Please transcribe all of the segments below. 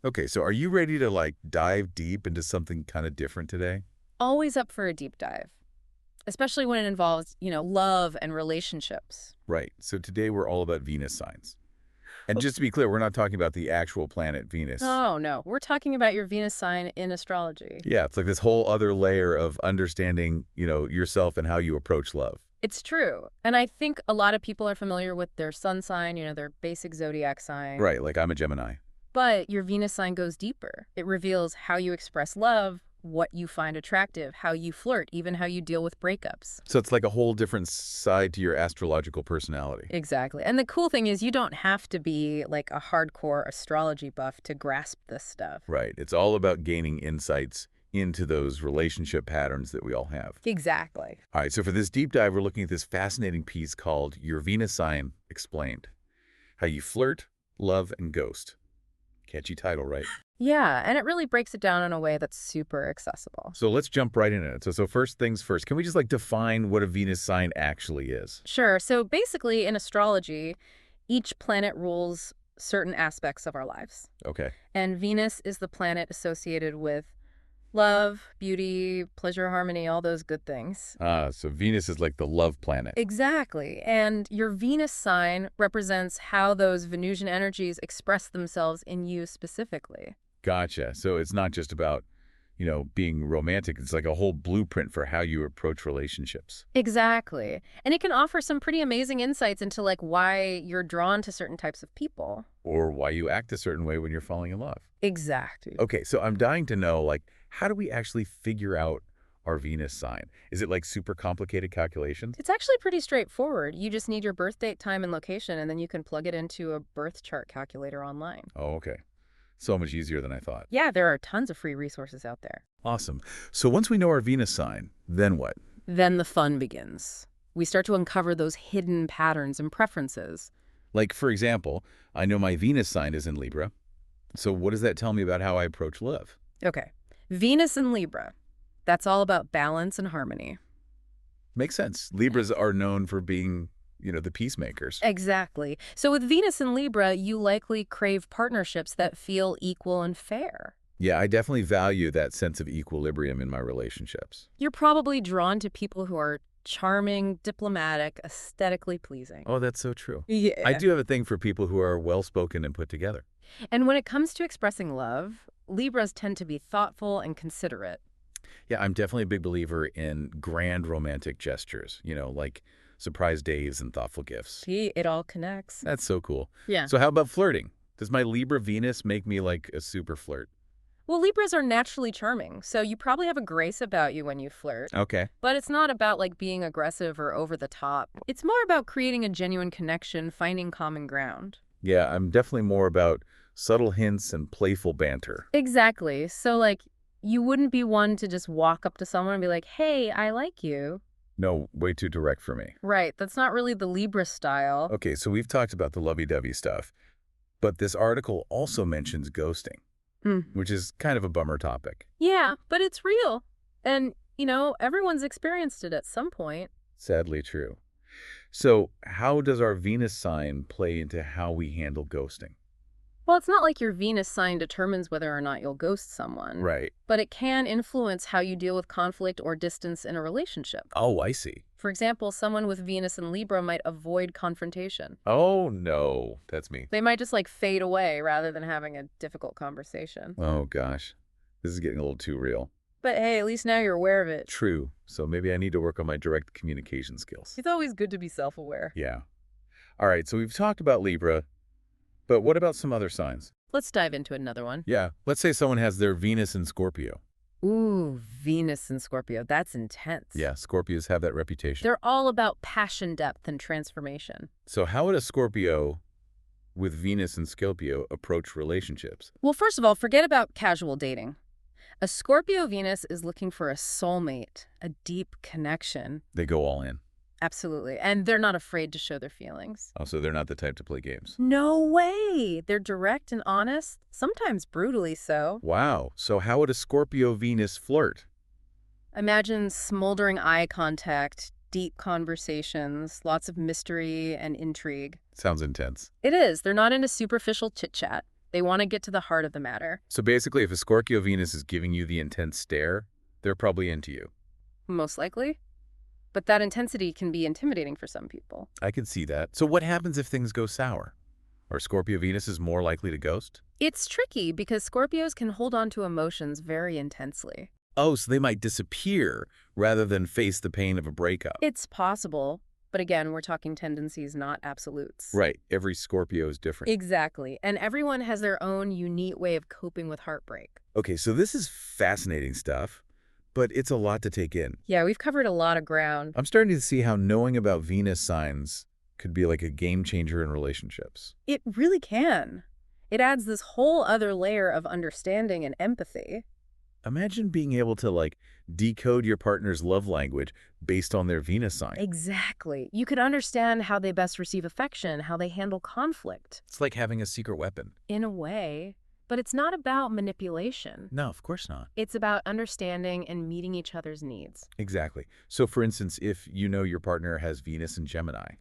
Okay, so are you ready to like dive deep into something kind of different today? Always up for a deep dive, especially when it involves, love and relationships. Right. So today we're all about Venus signs. And just to be clear, we're not talking about the actual planet Venus. Oh, no. We're talking about your Venus sign in astrology. Yeah, it's like this whole other layer of understanding, yourself and how you approach love. It's true. And I think a lot of people are familiar with their sun sign, their basic zodiac sign. Right, like I'm a Gemini. But your Venus sign goes deeper. It reveals how you express love, what you find attractive, how you flirt, even how you deal with breakups. So it's like a whole different side to your astrological personality. Exactly. And the cool thing is you don't have to be like a hardcore astrology buff to grasp this stuff. Right. It's all about gaining insights into those relationship patterns that we all have. Exactly. All right, so for this deep dive, we're looking at this fascinating piece called Your Venus Sign Explained. How you flirt, love, and ghost. Catchy title, right? Yeah, and it really breaks it down in a way that's super accessible. So let's jump right into it. So first things first, can we just like define what a Venus sign actually is? Sure. So basically, in astrology, each planet rules certain aspects of our lives. Okay. And Venus is the planet associated with love, beauty, pleasure, harmony, all those good things. So Venus is like the love planet. Exactly. And your Venus sign represents how those Venusian energies express themselves in you specifically. Gotcha. So it's not just about, being romantic. It's like a whole blueprint for how you approach relationships. Exactly. And it can offer some pretty amazing insights into like why you're drawn to certain types of people. Or why you act a certain way when you're falling in love. Exactly. Okay, so I'm dying to know, like, how do we actually figure out our Venus sign? Is it like super complicated calculations? It's actually pretty straightforward. You just need your birth date, time, and location, and then you can plug it into a birth chart calculator online. Oh, okay. So much easier than I thought. Yeah, there are tons of free resources out there. Awesome. So once we know our Venus sign, then what? Then the fun begins. We start to uncover those hidden patterns and preferences. Like, for example, I know my Venus sign is in Libra. So what does that tell me about how I approach love? Okay, Venus in Libra. That's all about balance and harmony. Makes sense. Libras are known for being, the peacemakers. Exactly. So with Venus in Libra, you likely crave partnerships that feel equal and fair. Yeah, I definitely value that sense of equilibrium in my relationships. You're probably drawn to people who are charming, diplomatic, aesthetically pleasing. Oh, that's so true. Yeah. I do have a thing for people who are well-spoken and put together. And when it comes to expressing love, Libras tend to be thoughtful and considerate. Yeah, I'm definitely a big believer in grand romantic gestures, like surprise days and thoughtful gifts. See, it all connects. That's so cool. Yeah. So how about flirting? Does my Libra Venus make me like a super flirt? Well, Libras are naturally charming, so you probably have a grace about you when you flirt. Okay. But it's not about like being aggressive or over the top. It's more about creating a genuine connection, finding common ground. Yeah, I'm definitely more about subtle hints and playful banter. Exactly. So like you wouldn't be one to just walk up to someone and be like, "Hey, I like you." No, way too direct for me. Right. That's not really the Libra style. Okay, so we've talked about the lovey-dovey stuff, but this article also mentions ghosting, Mm. which is kind of a bummer topic. Yeah, but it's real. And, everyone's experienced it at some point. Sadly true. So how does our Venus sign play into how we handle ghosting? Well, it's not like your Venus sign determines whether or not you'll ghost someone. Right. But it can influence how you deal with conflict or distance in a relationship. Oh, I see. For example, someone with Venus in Libra might avoid confrontation. Oh, no. That's me. They might just like fade away rather than having a difficult conversation. Oh, gosh. This is getting a little too real. But hey, at least now you're aware of it. True. So maybe I need to work on my direct communication skills. It's always good to be self-aware. Yeah. All right, so we've talked about Libra, but what about some other signs? Let's dive into another one. Yeah, let's say someone has their Venus in Scorpio. Ooh, Venus in Scorpio. That's intense. Yeah, Scorpios have that reputation. They're all about passion, depth, and transformation. So how would a Scorpio with Venus in Scorpio approach relationships? Well, first of all, forget about casual dating. A Scorpio Venus is looking for a soulmate, a deep connection. They go all in. Absolutely. And they're not afraid to show their feelings. Oh, so they're not the type to play games. No way. They're direct and honest, sometimes brutally so. Wow. So how would a Scorpio Venus flirt? Imagine smoldering eye contact, deep conversations, lots of mystery and intrigue. Sounds intense. It is. They're not into superficial chit-chat. They want to get to the heart of the matter. So basically, if a Scorpio Venus is giving you the intense stare, they're probably into you. Most likely. But that intensity can be intimidating for some people. I can see that. So what happens if things go sour? Are Scorpio Venuses more likely to ghost? It's tricky because Scorpios can hold on to emotions very intensely. Oh, so they might disappear rather than face the pain of a breakup. It's possible, but again, we're talking tendencies, not absolutes. Right. Every Scorpio is different. Exactly. And everyone has their own unique way of coping with heartbreak. Okay, so this is fascinating stuff, but it's a lot to take in. Yeah, we've covered a lot of ground. I'm starting to see how knowing about Venus signs could be like a game changer in relationships. It really can. It adds this whole other layer of understanding and empathy. Imagine being able to, like, decode your partner's love language based on their Venus sign. Exactly. You could understand how they best receive affection, how they handle conflict. It's like having a secret weapon. In a way. But it's not about manipulation. No, of course not. It's about understanding and meeting each other's needs. Exactly. So, for instance, if you know your partner has Venus in Gemini.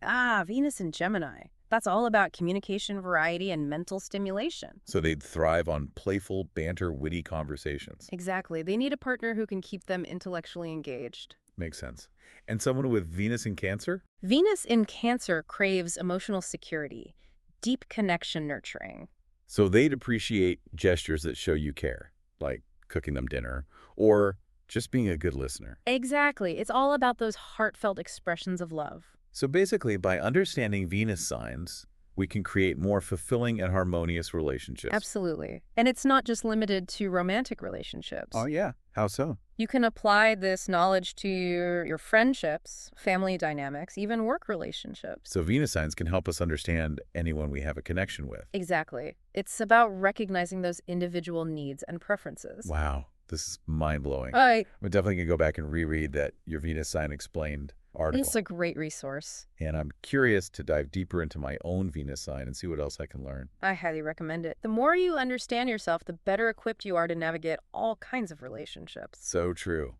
Venus and Gemini. That's all about communication, variety, and mental stimulation. So they'd thrive on playful, banter, witty conversations. Exactly. They need a partner who can keep them intellectually engaged. Makes sense. And someone with Venus in Cancer? Venus in Cancer craves emotional security, deep connection nurturing. So they'd appreciate gestures that show you care, like cooking them dinner, or just being a good listener. Exactly. It's all about those heartfelt expressions of love. So basically, by understanding Venus signs, we can create more fulfilling and harmonious relationships. Absolutely. And it's not just limited to romantic relationships. Oh, yeah. How so? You can apply this knowledge to your friendships, family dynamics, even work relationships. So Venus signs can help us understand anyone we have a connection with. Exactly. It's about recognizing those individual needs and preferences. Wow. This is mind-blowing. I'm definitely going to go back and reread that Your Venus Sign Explained article. It's a great resource. And I'm curious to dive deeper into my own Venus sign and see what else I can learn. I highly recommend it. The more you understand yourself, the better equipped you are to navigate all kinds of relationships. So true.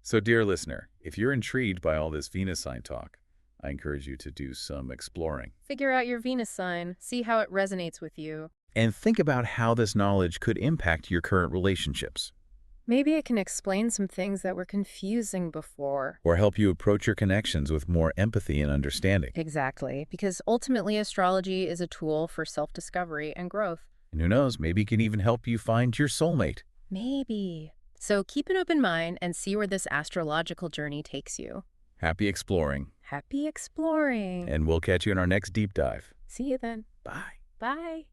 So, dear listener, if you're intrigued by all this Venus sign talk, I encourage you to do some exploring. Figure out your Venus sign, see how it resonates with you. And think about how this knowledge could impact your current relationships. Maybe it can explain some things that were confusing before. Or help you approach your connections with more empathy and understanding. Exactly, because ultimately astrology is a tool for self-discovery and growth. And who knows, maybe it can even help you find your soulmate. Maybe. So keep an open mind and see where this astrological journey takes you. Happy exploring. Happy exploring. And we'll catch you in our next deep dive. See you then. Bye. Bye.